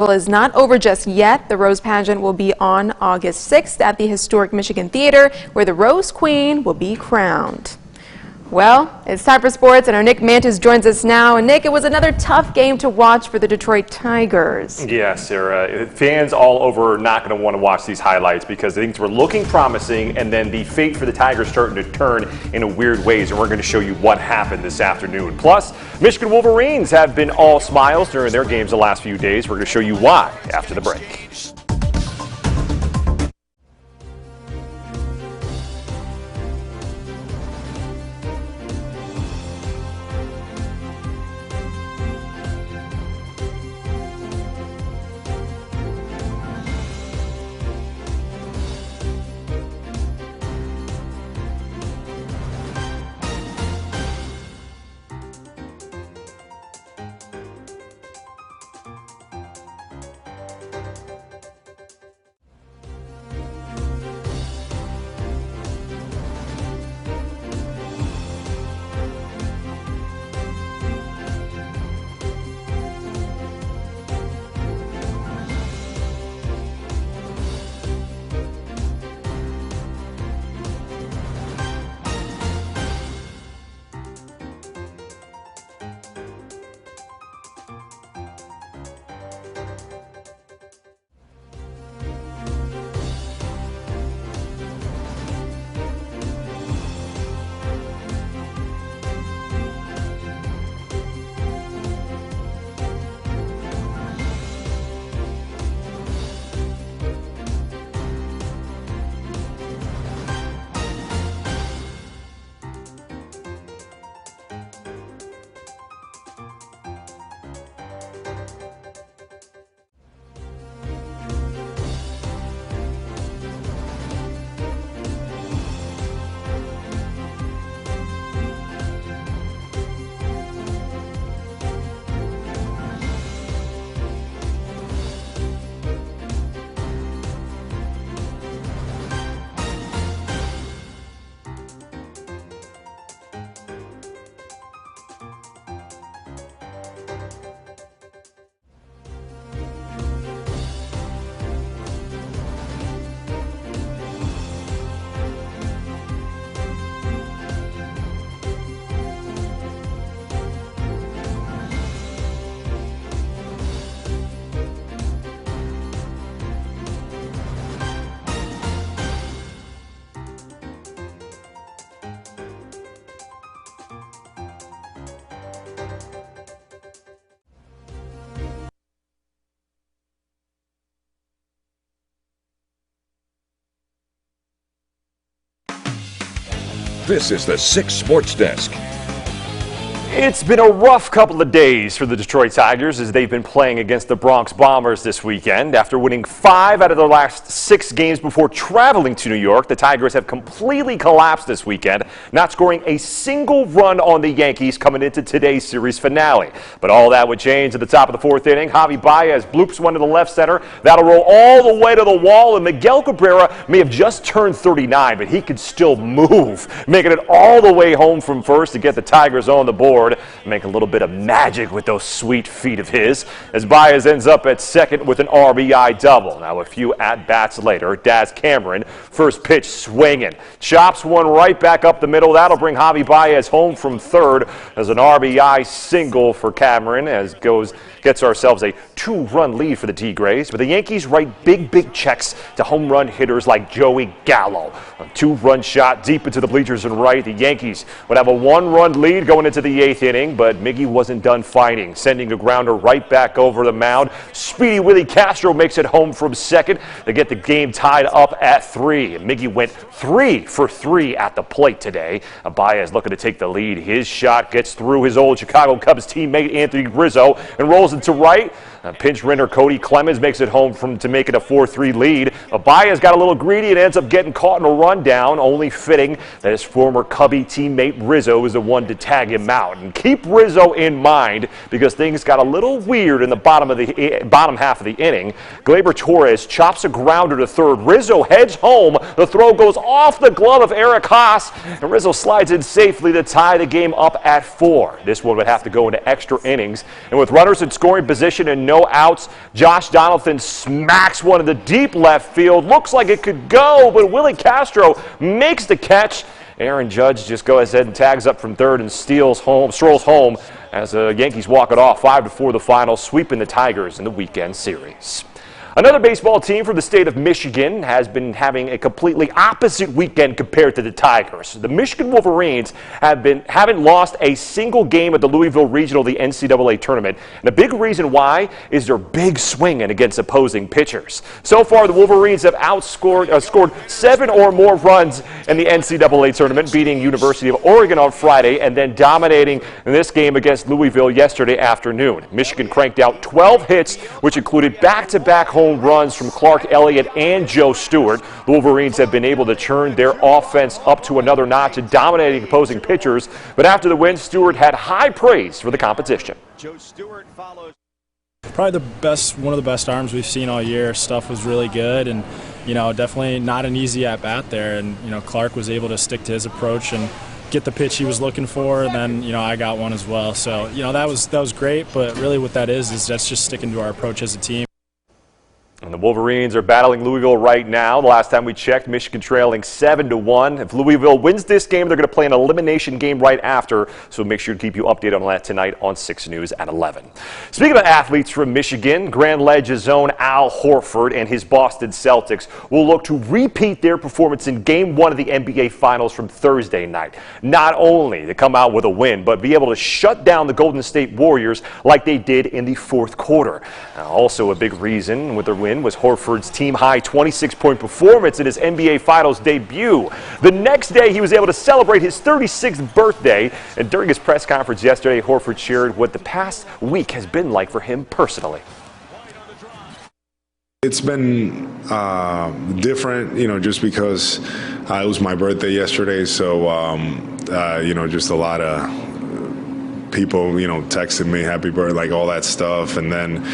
Is not over just yet. The Rose Pageant will be on August 6th at the historic Michigan Theater, where the Rose Queen will be crowned. Well, it's time for sports, and our Nick Mantis joins us now. And Nick, it was another tough game to watch for the Detroit Tigers. Yeah, Sarah. Fans all over are not going to want to watch these highlights because things were looking promising, and then the fate for the Tigers starting to turn in weird ways, and we're going to show you what happened this afternoon. Plus, Michigan Wolverines have been all smiles during their games the last few days. We're going to show you why after the break. This is the 6 Sports Desk. It's been a rough couple of days for the Detroit Tigers as they've been playing against the Bronx Bombers this weekend. After winning 5 out of their last 6 games before traveling to New York, the Tigers have completely collapsed this weekend, not scoring a single run on the Yankees coming into today's series finale. But all that would change at the top of the 4th inning. Javi Baez bloops one to the left center. That'll roll all the way to the wall, and Miguel Cabrera may have just turned 39, but he could still move, making it all the way home from first to get the Tigers on the board. Make a little bit of magic with those sweet feet of his as Baez ends up at second with an RBI double. Now a few at-bats later, Daz Cameron, first pitch swinging, chops one right back up the middle. That'll bring Javi Baez home from third as an RBI single for Cameron as gets ourselves a 2-run lead for the T-Grays. But the Yankees write big checks to home run hitters like Joey Gallo. A 2-run shot deep into the bleachers and right. The Yankees would have a 1-run lead going into the 8th inning, but Miggy wasn't done fighting, sending a grounder right back over the mound. Speedy Willie Castro makes it home from second to get the game tied up at 3. And Miggy went 3 for 3 at the plate today. Baez looking to take the lead. His shot gets through his old Chicago Cubs teammate Anthony Rizzo and rolls into right. Pinch runner Cody Clemens makes it home to make it a 4-3 lead. Baez got a little greedy and ends up getting caught in a rundown, only fitting that his former Cubby teammate Rizzo is the one to tag him out. And keep Rizzo in mind because things got a little weird in the bottom half of the inning. Gleyber Torres chops a grounder to third. Rizzo heads home. The throw goes off the glove of Eric Haas, and Rizzo slides in safely to tie the game up at 4. This one would have to go into extra innings. And with runners at scoring position and no outs. Josh Donaldson smacks one in the deep left field. Looks like it could go, but Willie Castro makes the catch. Aaron Judge just goes ahead and tags up from third and strolls home as the Yankees walk it off 5-4 the final, sweeping the Tigers in the weekend series. Another baseball team from the state of Michigan has been having a completely opposite weekend compared to the Tigers. The Michigan Wolverines haven't lost a single game at the Louisville Regional, the NCAA tournament. And a big reason why is their big swinging against opposing pitchers. So far, the Wolverines have scored 7 or more runs in the NCAA tournament, beating University of Oregon on Friday and then dominating in this game against Louisville yesterday afternoon. Michigan cranked out 12 hits, which included back-to-back home runs from Clark Elliott and Joe Stewart. The Wolverines have been able to turn their offense up to another notch in dominating opposing pitchers. But after the win, Stewart had high praise for the competition. Joe Stewart follows. Probably one of the best arms we've seen all year. Stuff was really good, and definitely not an easy at bat there. And Clark was able to stick to his approach and get the pitch he was looking for. And then I got one as well. So that was great. But really, what that is that's just sticking to our approach as a team. And the Wolverines are battling Louisville right now. The last time we checked, Michigan trailing 7-1. If Louisville wins this game, they're going to play an elimination game right after. So make sure to keep you updated on that tonight on 6 News at 11. Speaking of athletes from Michigan, Grand Ledge's own Al Horford and his Boston Celtics will look to repeat their performance in Game 1 of the NBA Finals from Thursday night. Not only to come out with a win, but be able to shut down the Golden State Warriors like they did in the fourth quarter. Now, also a big reason with their win was Horford's team-high 26-point performance in his NBA Finals debut. The next day, he was able to celebrate his 36th birthday, and during his press conference yesterday, Horford shared what the past week has been like for him personally. It's been different, just because it was my birthday yesterday, so, just a lot of people, texting me happy birthday, like all that stuff, and then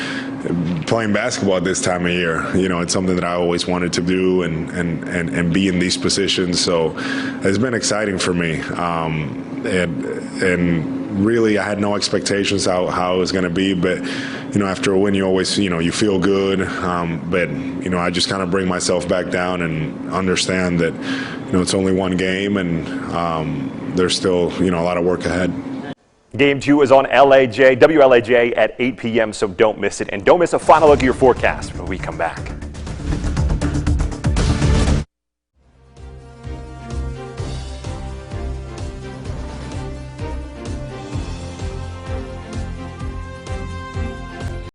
playing basketball at this time of year, it's something that I always wanted to do and be in these positions. So it's been exciting for me. And really, I had no expectations how it was going to be. But, after a win, you always, you feel good. But, I just kind of bring myself back down and understand that, it's only one game and there's still, a lot of work ahead. Game 2 is on WLAJ at 8 p.m., so don't miss it. And don't miss a final look at your forecast when we come back.